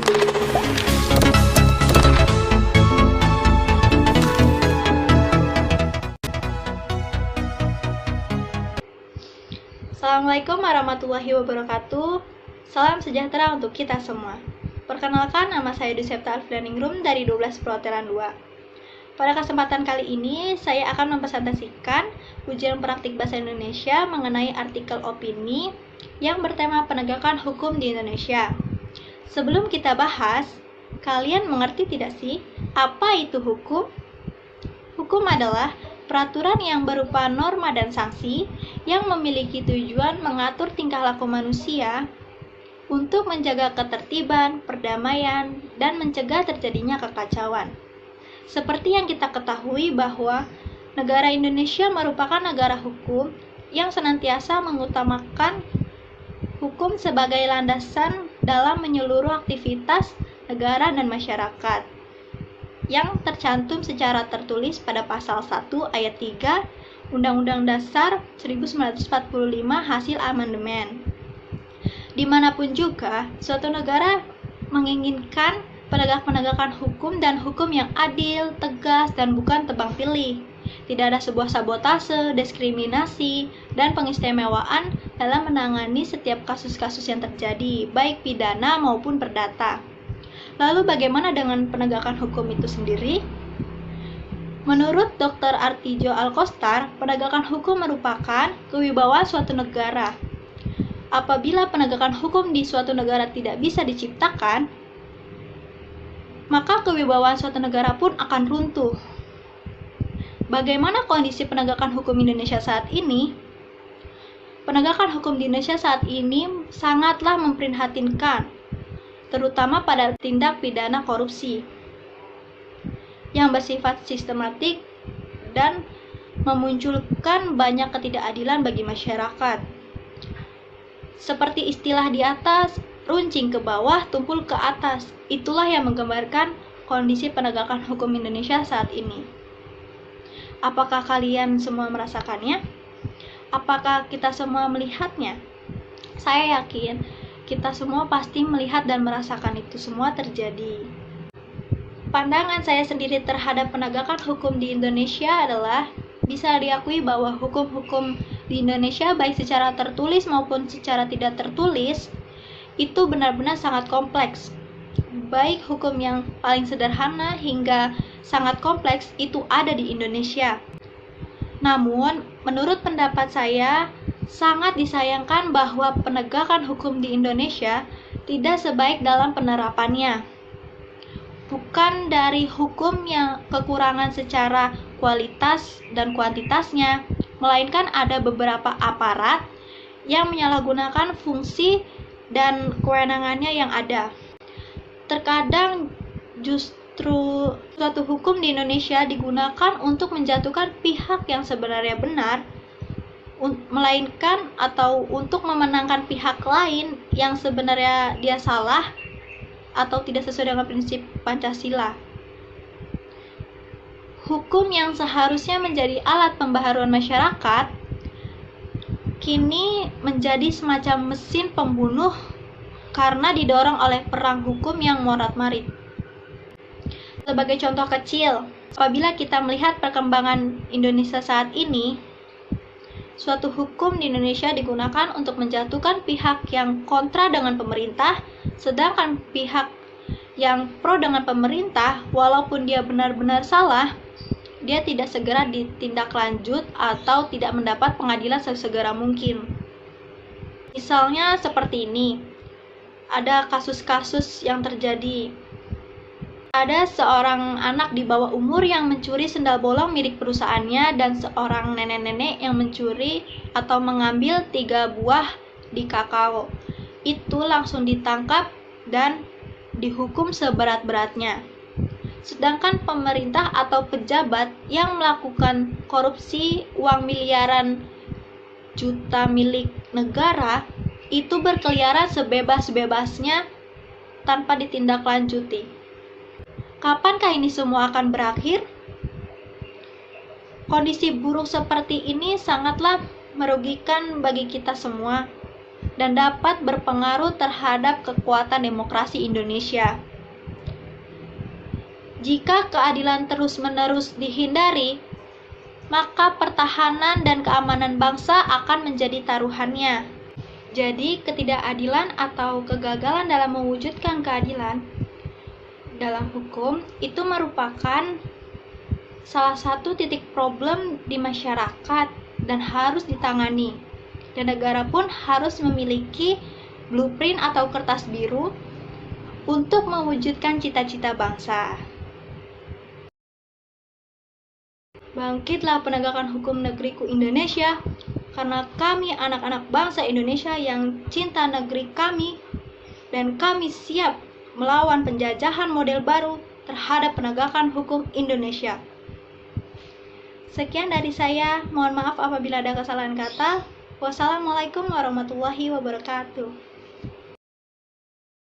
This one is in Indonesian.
Assalamualaikum warahmatullahi wabarakatuh. Salam sejahtera untuk kita semua. Perkenalkan, nama saya Dusepta Alflaningrum dari 12 Perhotelan 2. Pada kesempatan kali ini, saya akan mempresentasikan ujian praktik bahasa Indonesia mengenai artikel opini yang bertema penegakan hukum di Indonesia. Sebelum kita bahas, kalian mengerti tidak sih apa itu hukum? Hukum adalah peraturan yang berupa norma dan sanksi yang memiliki tujuan mengatur tingkah laku manusia untuk menjaga ketertiban, perdamaian, dan mencegah terjadinya kekacauan. Seperti yang kita ketahui bahwa negara Indonesia merupakan negara hukum yang senantiasa mengutamakan hukum sebagai landasan dalam menyeluruh aktivitas negara dan masyarakat, yang tercantum secara tertulis pada pasal 1 ayat 3 Undang-Undang Dasar 1945 hasil amandemen. Dimanapun juga, suatu negara menginginkan penegakan hukum dan hukum yang adil, tegas, dan bukan tebang pilih. Tidak ada sebuah sabotase, diskriminasi, dan pengistimewaan dalam menangani setiap kasus-kasus yang terjadi, baik pidana maupun perdata. Lalu bagaimana dengan penegakan hukum itu sendiri? Menurut Dr. Artijo Alkostar, penegakan hukum merupakan kewibawaan suatu negara. Apabila penegakan hukum di suatu negara tidak bisa diciptakan, maka kewibawaan suatu negara pun akan runtuh. Bagaimana kondisi penegakan hukum Indonesia saat ini? Penegakan hukum di Indonesia saat ini sangatlah memprihatinkan, terutama pada tindak pidana korupsi yang bersifat sistematik dan memunculkan banyak ketidakadilan bagi masyarakat. Seperti istilah di atas, runcing ke bawah, tumpul ke atas. Itulah yang menggambarkan kondisi penegakan hukum Indonesia saat ini. Apakah kalian semua merasakannya? Apakah kita semua melihatnya? Saya yakin kita semua pasti melihat dan merasakan itu semua terjadi. Pandangan saya sendiri terhadap penegakan hukum di Indonesia adalah bisa diakui bahwa hukum-hukum di Indonesia baik secara tertulis maupun secara tidak tertulis itu benar-benar sangat kompleks. Baik hukum yang paling sederhana hingga sangat kompleks itu ada di Indonesia. Namun, menurut pendapat saya, sangat disayangkan bahwa penegakan hukum di Indonesia tidak sebaik dalam penerapannya. Bukan dari hukum yang kekurangan secara kualitas dan kuantitasnya, melainkan ada beberapa aparat yang menyalahgunakan fungsi dan kewenangannya yang ada. Terkadang justru suatu hukum di Indonesia digunakan untuk menjatuhkan pihak yang sebenarnya benar, melainkan atau untuk memenangkan pihak lain yang sebenarnya dia salah atau tidak sesuai dengan prinsip Pancasila. Hukum yang seharusnya menjadi alat pembaharuan masyarakat kini menjadi semacam mesin pembunuh karena didorong oleh perang hukum yang morat-marit. Sebagai contoh kecil, apabila kita melihat perkembangan Indonesia saat ini, suatu hukum di Indonesia digunakan untuk menjatuhkan pihak yang kontra dengan pemerintah, sedangkan pihak yang pro dengan pemerintah, walaupun dia benar-benar salah, dia tidak segera ditindaklanjut atau tidak mendapat pengadilan sesegera mungkin. Misalnya seperti ini, ada kasus-kasus yang terjadi. Ada seorang anak di bawah umur yang mencuri sendal bolong milik perusahaannya dan seorang nenek-nenek yang mencuri atau mengambil 3 buah di kakao. Itu langsung ditangkap dan dihukum seberat-beratnya. Sedangkan pemerintah atau pejabat yang melakukan korupsi uang miliaran juta milik negara itu berkeliaran sebebas-bebasnya tanpa ditindaklanjuti. Kapankah ini semua akan berakhir? Kondisi buruk seperti ini sangatlah merugikan bagi kita semua. dan dapat berpengaruh terhadap kekuatan demokrasi Indonesia. Jika keadilan terus-menerus dihindari, maka pertahanan dan keamanan bangsa akan menjadi taruhannya. Jadi, ketidakadilan atau kegagalan dalam mewujudkan keadilan dalam hukum itu merupakan salah satu titik problem di masyarakat dan harus ditangani. Dan negara pun harus memiliki blueprint atau kertas biru untuk mewujudkan cita-cita bangsa. Bangkitlah penegakan hukum negeriku Indonesia, karena kami anak-anak bangsa Indonesia yang cinta negeri kami, dan kami siap melawan penjajahan model baru terhadap penegakan hukum Indonesia. Sekian dari saya, mohon maaf apabila ada kesalahan kata. Wassalamualaikum warahmatullahi wabarakatuh.